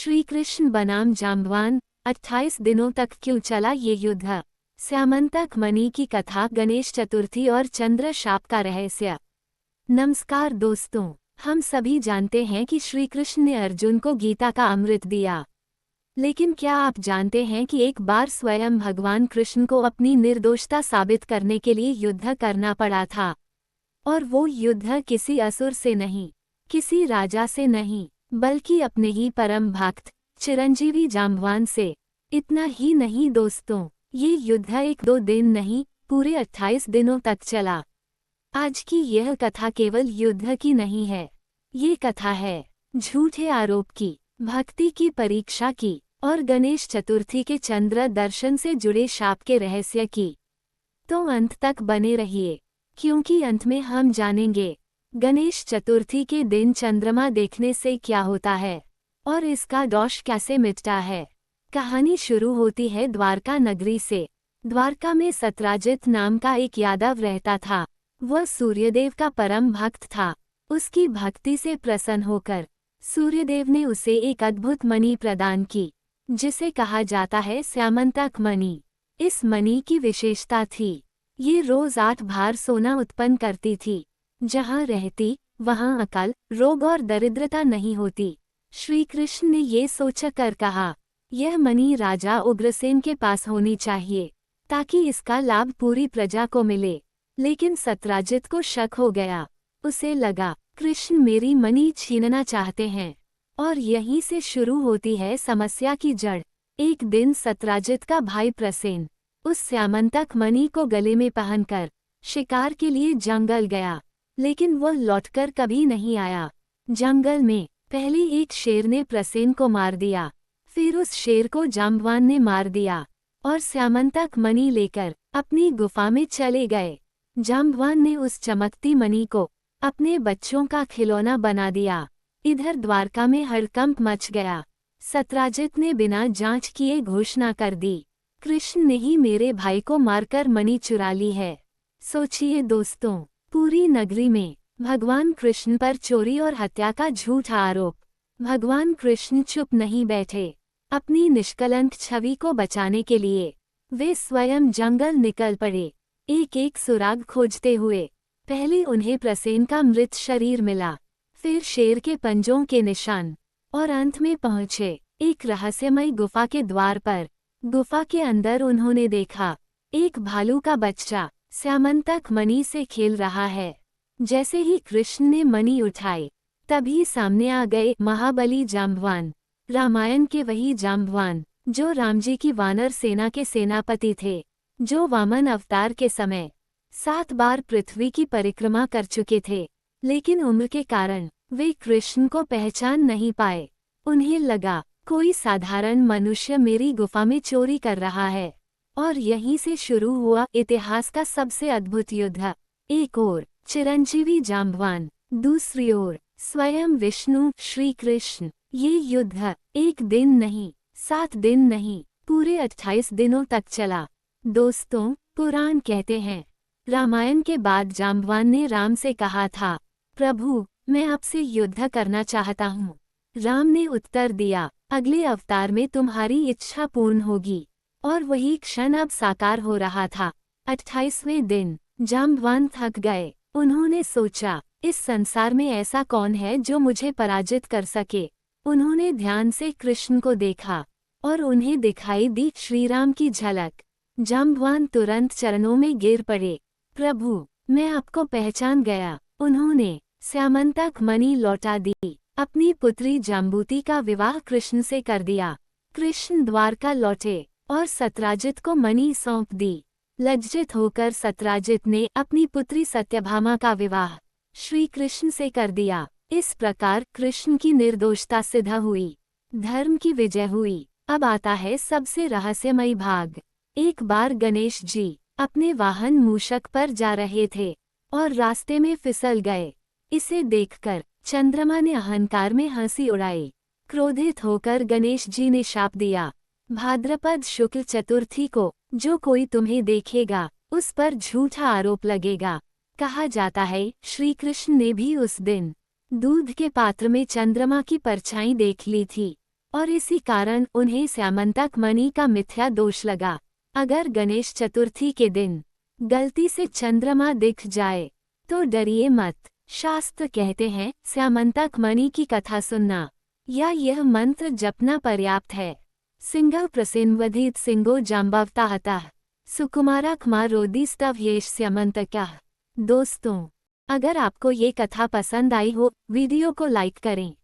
श्री कृष्ण बनाम जाम्बवान, 28 दिनों तक क्यों चला ये युद्ध। स्यामंतक मणि की कथा, गणेश चतुर्थी और चंद्र शाप का रहस्य। नमस्कार दोस्तों, हम सभी जानते हैं कि श्री कृष्ण ने अर्जुन को गीता का अमृत दिया। लेकिन क्या आप जानते हैं कि एक बार स्वयं भगवान कृष्ण को अपनी निर्दोषता साबित करने के लिए युद्ध करना पड़ा था। और वो युद्ध किसी असुर से नहीं, किसी राजा से नहीं, बल्कि अपने ही परम भक्त चिरंजीवी जाम्बवान से। इतना ही नहीं दोस्तों, ये युद्ध 1-2 दिन नहीं, पूरे 28 दिनों तक चला। आज की यह कथा केवल युद्ध की नहीं है, ये कथा है झूठे आरोप की, भक्ति की परीक्षा की और गणेश चतुर्थी के चंद्र दर्शन से जुड़े शाप के रहस्य की। तो अंत तक बने रहिए, क्योंकि अंत में हम जानेंगे गणेश चतुर्थी के दिन चंद्रमा देखने से क्या होता है और इसका दोष कैसे मिटता है। कहानी शुरू होती है द्वारका नगरी से। द्वारका में सत्राजित नाम का एक यादव रहता था। वह सूर्यदेव का परम भक्त था। उसकी भक्ति से प्रसन्न होकर सूर्यदेव ने उसे एक अद्भुत मणि प्रदान की, जिसे कहा जाता है स्यामंतक मणि। इस मणि की विशेषता थी, ये रोज 8 भार सोना उत्पन्न करती थी। जहाँ रहती वहाँ अकाल, रोग और दरिद्रता नहीं होती। श्री कृष्ण ने ये सोचकर कहा, यह मणि राजा उग्रसेन के पास होनी चाहिए, ताकि इसका लाभ पूरी प्रजा को मिले। लेकिन सत्राजित को शक हो गया। उसे लगा, कृष्ण मेरी मणि छीनना चाहते हैं। और यहीं से शुरू होती है समस्या की जड़। एक दिन सत्राजित का भाई प्रसेन उस स्यामंतक मणि को गले में पहनकर शिकार के लिए जंगल गया, लेकिन वह लौटकर कभी नहीं आया। जंगल में पहले एक शेर ने प्रसेन को मार दिया, फिर उस शेर को जाम्बवान ने मार दिया और स्यामंतक मणि लेकर अपनी गुफा में चले गए। जाम्बवान ने उस चमकती मणि को अपने बच्चों का खिलौना बना दिया। इधर द्वारका में हड़कंप मच गया। सत्राजित ने बिना जांच किए घोषणा कर दी, कृष्ण ने ही मेरे भाई को मारकर मणि चुरा ली है। सोचिए दोस्तों, पूरी नगरी में भगवान कृष्ण पर चोरी और हत्या का झूठा आरोप। भगवान कृष्ण चुप नहीं बैठे। अपनी निष्कलंक छवि को बचाने के लिए वे स्वयं जंगल निकल पड़े, एक एक सुराग खोजते हुए। पहले उन्हें प्रसेन का मृत शरीर मिला, फिर शेर के पंजों के निशान, और अंत में पहुंचे एक रहस्यमय गुफा के द्वार पर। गुफा के अंदर उन्होंने देखा, एक भालू का बच्चा स्यामंतक मणि से खेल रहा है। जैसे ही कृष्ण ने मणि उठाई, तभी सामने आ गए महाबली जाम्बवान, रामायण के वही जाम्बवान जो रामजी की वानर सेना के सेनापति थे, जो वामन अवतार के समय 7 बार पृथ्वी की परिक्रमा कर चुके थे। लेकिन उम्र के कारण वे कृष्ण को पहचान नहीं पाए। उन्हें लगा, कोई साधारण मनुष्य मेरी गुफा में चोरी कर रहा है। और यहीं से शुरू हुआ इतिहास का सबसे अद्भुत युद्ध। एक ओर चिरंजीवी जाम्बवान, दूसरी ओर स्वयं विष्णु श्री कृष्ण। ये युद्ध 1 दिन नहीं, 7 दिन नहीं, पूरे 28 दिनों तक चला। दोस्तों, पुराण कहते हैं, रामायण के बाद जाम्बवान ने राम से कहा था, प्रभु मैं आपसे युद्ध करना चाहता हूँ। राम ने उत्तर दिया, अगले अवतार में तुम्हारी इच्छा पूर्ण होगी। और वही क्षण अब साकार हो रहा था। 28वें दिन जाम्बवान थक गए। उन्होंने सोचा, इस संसार में ऐसा कौन है जो मुझे पराजित कर सके। उन्होंने ध्यान से कृष्ण को देखा और उन्हें दिखाई दी श्रीराम की झलक। जाम्बवान तुरंत चरणों में गिर पड़े, प्रभु मैं आपको पहचान गया। उन्होंने स्यामंतक मणि लौटा दी, अपनी पुत्री जाम्बूति का विवाह कृष्ण से कर दिया। कृष्ण द्वारका लौटे और सत्राजित को मणि सौंप दी। लज्जित होकर सत्राजित ने अपनी पुत्री सत्यभामा का विवाह श्री कृष्ण से कर दिया। इस प्रकार कृष्ण की निर्दोषता सिद्ध हुई, धर्म की विजय हुई। अब आता है सबसे रहस्यमयी भाग। एक बार गणेश जी अपने वाहन मूषक पर जा रहे थे और रास्ते में फिसल गए। इसे देखकर चंद्रमा ने अहंकार में हंसी उड़ाई। क्रोधित होकर गणेश जी ने शाप दिया, भाद्रपद शुक्ल चतुर्थी को जो कोई तुम्हें देखेगा उस पर झूठा आरोप लगेगा। कहा जाता है श्री कृष्ण ने भी उस दिन दूध के पात्र में चंद्रमा की परछाई देख ली थी और इसी कारण उन्हें स्यामंतक मणि का मिथ्या दोष लगा। अगर गणेश चतुर्थी के दिन गलती से चंद्रमा दिख जाए तो डरिए मत। शास्त्र कहते हैं स्यामंतक मणि की कथा सुनना या यह मंत्र जपना पर्याप्त है। सिंह प्रसिन्वधित सिंगो जाम्बवताहतः सुकुमारा खमारोदिस्तव्येश स्यामंतकः। दोस्तों, अगर आपको ये कथा पसंद आई हो, वीडियो को लाइक करें,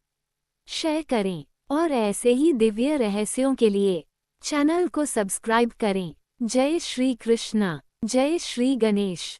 शेयर करें और ऐसे ही दिव्य रहस्यों के लिए चैनल को सब्सक्राइब करें। जय श्री कृष्णा, जय श्री गणेश।